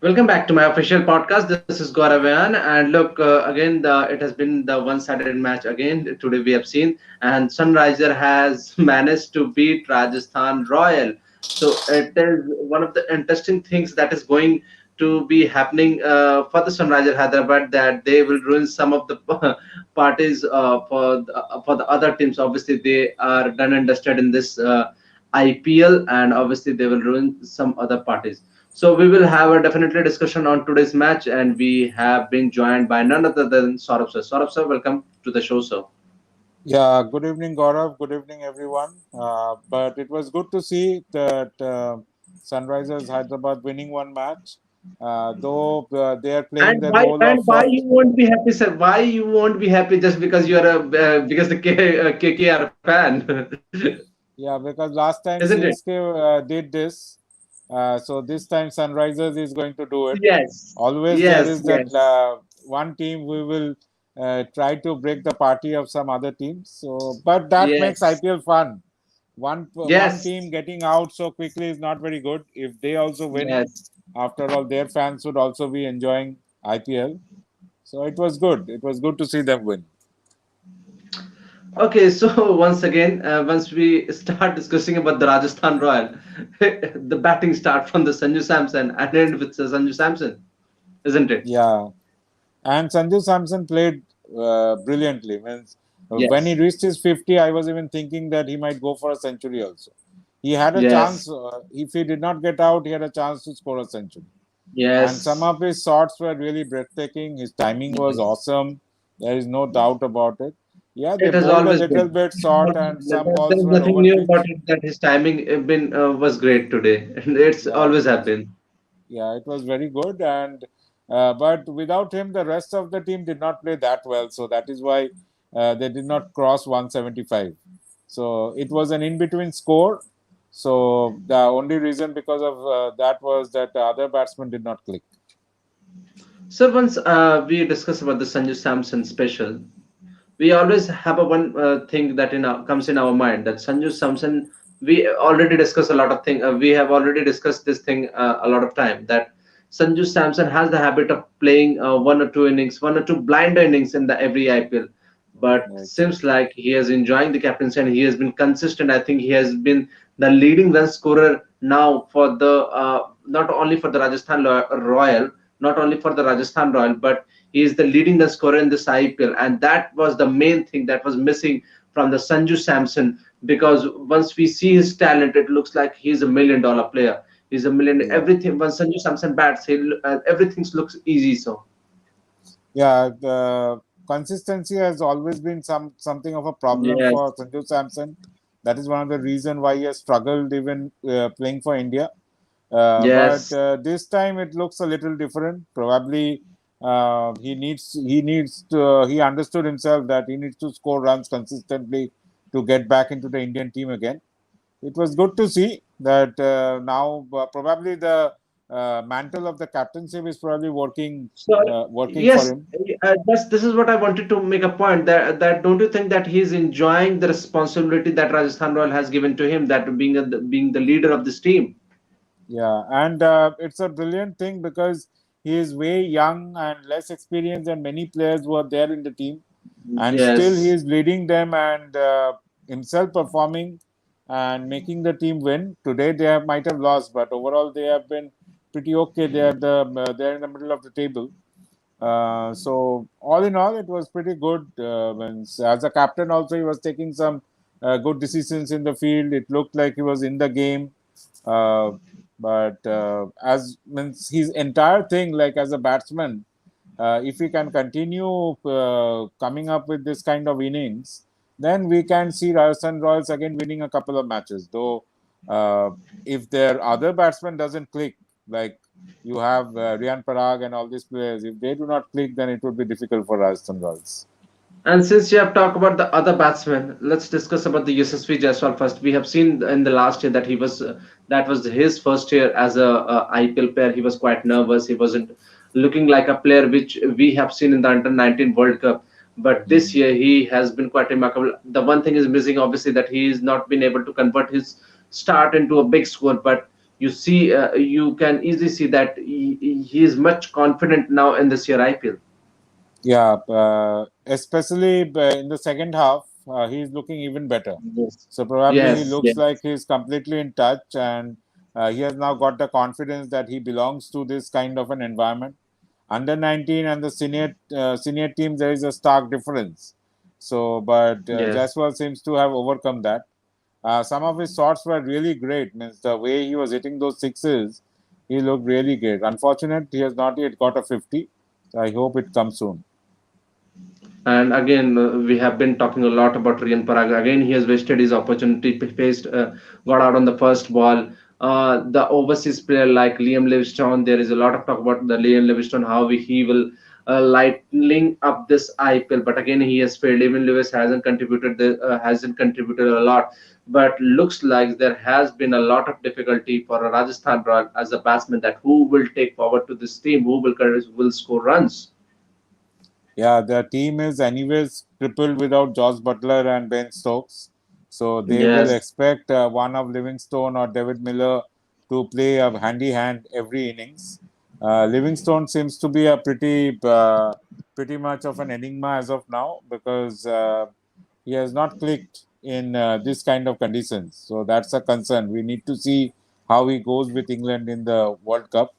Welcome back to my official podcast. This is Gaurav Ayaan. And look, again, it has been the one-sided match again. Today we have seen, and Sunriser has managed to beat Rajasthan Royal. So it is one of the interesting things that is going to be happening for the Sunriser Hyderabad, that they will ruin some of the parties for the other teams. Obviously, they are done and dusted in this IPL, and obviously they will ruin some other parties. So we will have a definitely discussion on today's match, and we have been joined by none other than Saurabh sir. Saurabh sir, welcome to the show, sir. Yeah, good evening, Gaurav. Good evening, everyone. But it was good to see that Sunrisers Hyderabad winning one match, though they are playing And the why role and of why you won't be happy, sir? Why you won't be happy just because you are a because the KKR fan, yeah, because last time isn't it? CSK did this, so this time Sunrisers is going to do it. Yes, Always there yes, is that yes, one team we will try to break the party of some other teams. So, but that makes yes, IPL fun. One yes, team getting out so quickly is not very good. If they also win, yes. after all, their fans would also be enjoying IPL. So it was good. It was good to see them win. Okay, so once again, once we start discussing about the Rajasthan Royal, the batting start from the Sanju Samson and end with Sanju Samson, isn't it? Yeah, and Sanju Samson played brilliantly. Means when he Yes, reached his 50, I was even thinking that he might go for a century also. He had a yes, chance. If he did not get out, he had a chance to score a century. And some yes, of his shots were really breathtaking. His timing was yes. awesome. There is no doubt about it. Yeah, they It has bowled a always little been. bit short, and some balls There's were nothing over new about pitch. it that his timing been was great today. It's Yeah, always happened. yeah, it was very good. And but without him, the rest of the team did not play that well. So that is why they did not cross 175. So it was an in-between score. So the only reason because of that was that the other batsmen did not click. So once we discuss about the Sanju Samson special, we always have a one thing that comes in our mind, that Sanju Samson. We already discussed a lot of thing. We have already discussed this thing a lot of time, that Sanju Samson has the habit of playing one or two innings, one or two blind innings in the every IPL. But Right. seems like he is enjoying the captaincy and he has been consistent. I think he has been the leading run scorer now for the not only for the Royal, not only for the Rajasthan Royal, but he is the leading run scorer in this IPL, and that was the main thing that was missing from the Sanju Samson. Because once we see his talent, it looks like he's $1 million player. He's a million. Yeah. Everything when Sanju Samson bats, everything looks easy. So Yeah, the consistency has always been something of a problem for yes, Sanju Samson. That is one of the reasons why he has struggled even playing for India. But yes, this time it looks a little different. Probably he understood himself that he needs to score runs consistently to get back into the Indian team again. It was good to see that now probably the mantle of the captaincy is probably so working for yes, him. this is what I wanted to make a point, that don't you think that he's enjoying the responsibility that Rajasthan Royal has given to him, that being the leader of this team? Yeah, and it's a brilliant thing because he is way young and less experienced than many players who are there in the team, and still he Yes. is leading them and himself performing and making the team win. Today they might have lost, but overall they have been pretty okay. They're in the middle of the table. So all in all, it was pretty good. As a captain, also he was taking some good decisions in the field. It looked like he was in the game. Uh, but as means his entire thing, like as a batsman, if he can continue coming up with this kind of innings, then we can see Rajasthan Royals again winning a couple of matches. Though, uh, if their other batsman doesn't click, like you have Rian Parag and all these players, if they do not click, then it would be difficult for Rajasthan Royals. And since you have talked about the other batsmen, let's discuss about the Yashasvi Jaiswal first. We have seen in the last year that that was his first year as a IPL player. He was quite nervous. He wasn't looking like a player which we have seen in the Under 19 World Cup. But this Mm. year he has been quite remarkable. The one thing is missing, obviously, that he has not been able to convert his start into a big score. But you can easily see that he is much confident now in this year IPL. Yeah, especially in the second half, he's looking even better. Yes. So probably he Yes, looks yes, like he's completely in touch, and he has now got the confidence that he belongs to this kind of an environment. Under 19 and the senior team, there is a stark difference. So, but yes. Jaiswal seems to have overcome that. Some of his shots were really great. Means the way he was hitting those sixes, he looked really great. Unfortunate, he has not yet got a 50. So I hope it comes soon. And again, we have been talking a lot about Rian Parag. Again, he has wasted his opportunity, faced, got out on the first ball. The overseas player like Liam Livingstone, there is a lot of talk about the Liam Livingstone, how he will lightening up this IPL. But again, he has failed. Even Lewis hasn't contributed a lot. But looks like there has been a lot of difficulty for Rajasthan Royal as a batsman, that who will take forward to this team, who will score runs. Yeah, the team is anyways crippled without Josh Butler and Ben Stokes. So they will Yes, expect one of Livingstone or David Miller to play a handy hand every innings. Livingstone seems to be a pretty much of an enigma as of now, because he has not clicked in this kind of conditions. So that's a concern. We need to see how he goes with England in the World Cup,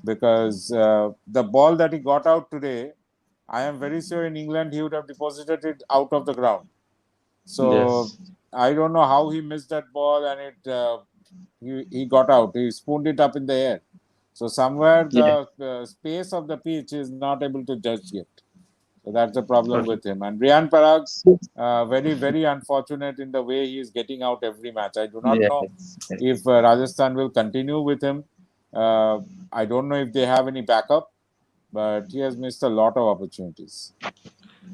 because the ball that he got out today, I am very sure in England he would have deposited it out of the ground. So yes. I don't know how he missed that ball, and he got out. He spooned it up in the air. So somewhere Yeah. the space of the pitch is not able to judge yet. So that's the problem Okay. with him. And Rian Parag, Six. very unfortunate in the way he is getting out every match. I do not know Yes. if Rajasthan will continue with him. Uh, I don't know if they have any backup, but he has missed a lot of opportunities.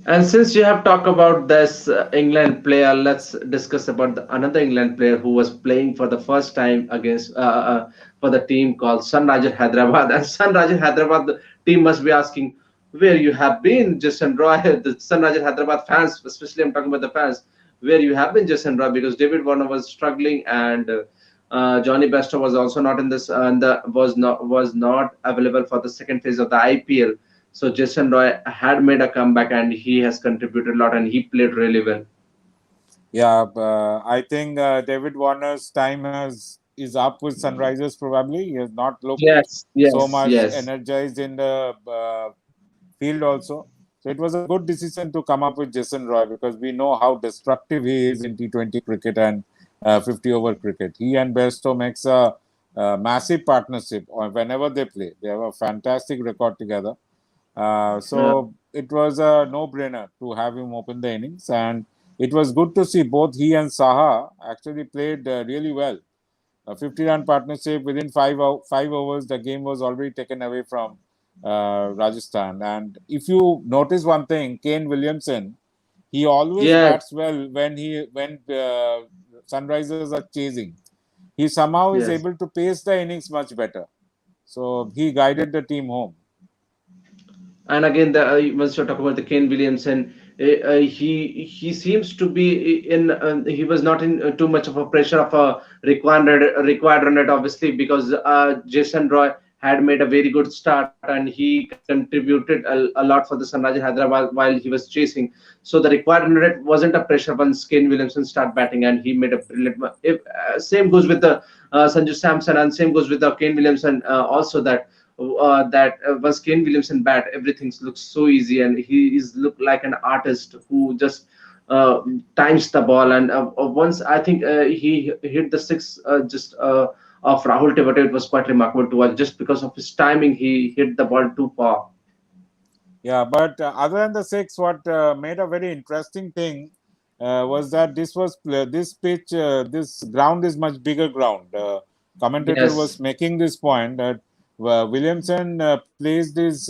And since you have talked about this England player, let's discuss about another England player who was playing for the first time against for the team called Sunrisers Hyderabad. And Sunrisers Hyderabad, the team must be asking where you have been, Jason Roy. The Sunrisers Hyderabad fans, especially I'm talking about the fans, where you have been, Jason Roy, because David Warner was struggling, and Johnny Bairstow was also not in this, and was not available for the second phase of the IPL. So Jason Roy had made a comeback, and he has contributed a lot, and he played really well. Yeah, I think David Warner's time is up with Sunrisers. Probably he has not looked Yes, so yes, much yes. energized in the field also. So it was a good decision to come up with Jason Roy, because we know how destructive he is in T20 cricket and 50 over cricket. He and Bairstow makes a massive partnership whenever they play. They have a fantastic record together. Uh, So it was a no-brainer to have him open the innings, and it was good to see both he and Saha actually played really well. A 50-run partnership within 5 overs, the game was already taken away from Rajasthan. And if you notice one thing, Kane Williamson, he always yes, bats well when Sunrisers are chasing. He somehow is yes. able to pace the innings much better. So he guided the team home. And again, once you talk about the Kane Williamson, he seems to be in. He was not in too much of a pressure of a required run rate, obviously, because Jason Roy had made a very good start, and he contributed a lot for the Sunrisers Hyderabad while he was chasing. So the required run rate wasn't a pressure once Kane Williamson start batting, and he made a brilliant. If same goes with the Sanju Samson, and same goes with the Kane Williamson also, that once Kane Williamson bat, everything looks so easy, and he is look like an artist who just times the ball. And once I think he hit the six just of Rahul Tewatia, it was quite remarkable to watch. Just because of his timing, he hit the ball too far. Yeah, but other than the six, what made a very interesting thing was that this pitch, this ground is much bigger ground. Commentator was Yes, making this point that Williamson plays these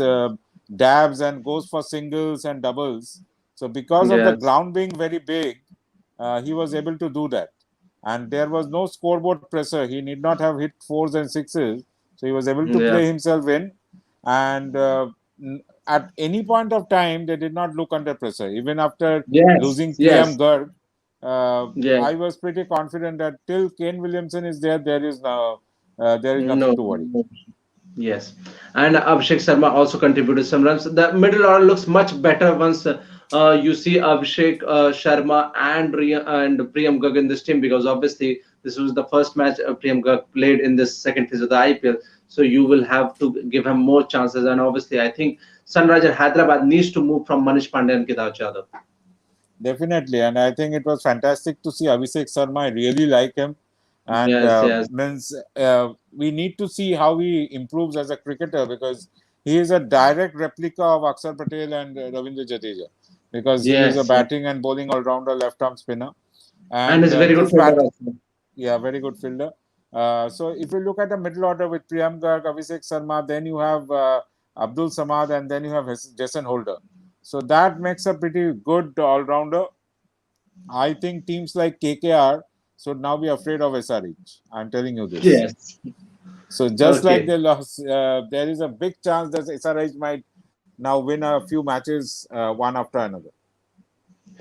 dabs and goes for singles and doubles. So because of the yes, ground being very big, he was able to do that, and there was no scoreboard pressure. He need not have hit fours and sixes, so he was able to yeah, play himself in, and at any point of time, they did not look under pressure. Even after yes, losing Priam yes, Garg, yes. I was pretty confident that till Kane Williamson is there, there is no. there is No. nothing to worry. Yes, and Abhishek Sharma also contributed some runs. The middle order looks much better once you see Abhishek Sharma and Priyam Garg in this team, because obviously this was the first match Priyam Garg played in this second phase of the IPL. So you will have to give him more chances. And obviously, I think Sunrisers Hyderabad needs to move from Manish Pandey and Kedar Jadhav. Definitely, and I think it was fantastic to see Abhishek Sharma. I really like him, and Yes, yes, means we need to see how he improves as a cricketer, because he is a direct replica of Akshar Patel and Ravindra Jadeja, because he is a yes, yes. batting and bowling all-rounder, left-arm spinner, And and he's a very good this fielder bat, also. yeah, very good fielder. So if you look at the middle order with Priyam Garg, Abhishek Sharma, then you have Abdul Samad, and then you have Jason Holder. So that makes a pretty good all-rounder. I think teams like KKR should now be afraid of SRH. I'm telling you this. Yes. So just like Okay. they lost, there is a big chance that SRH might now win a few matches one after another.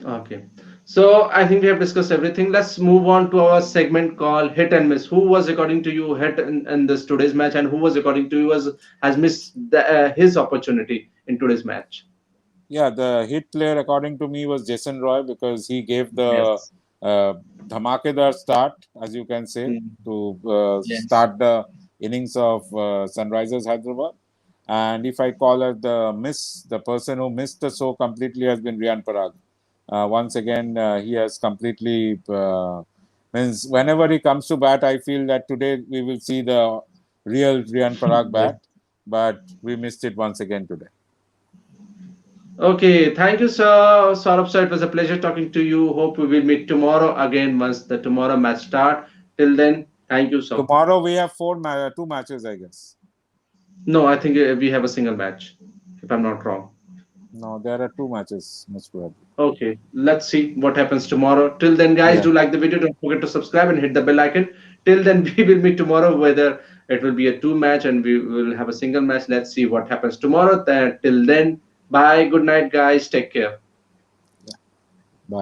Okay. So I think we have discussed everything. Let's move on to our segment called Hit and Miss. Who was according to you hit in this today's match, and who was according to you has missed his opportunity in today's match? Yeah, the hit player according to me was Jason Roy, because he gave the Yes. uh, dhamakedar start, as you can say, Mm. to Yes. start the innings of Sunrisers Hyderabad. And if I call her the miss, the person who missed the show completely has been Riyan Parag. Once again, he has completely means whenever he comes to bat, I feel that today we will see the real Riyan Parag Yes. bat, but we missed it once again today. Okay. Thank you, sir. Saurabh sir, it was a pleasure talking to you. Hope we will meet tomorrow again once the tomorrow match start. Till then, thank you, sir. Tomorrow we have two matches, I guess. No, I think we have a single match, if I'm not wrong. No, there are two matches, most probably. Okay, let's see what happens tomorrow. Till then, guys, Yeah. do like the video. Don't forget to subscribe and hit the bell icon. Till then, we will meet tomorrow. Whether it will be a two match and we will have a single match. Let's see what happens tomorrow. Till then, bye. Good night, guys. Take care.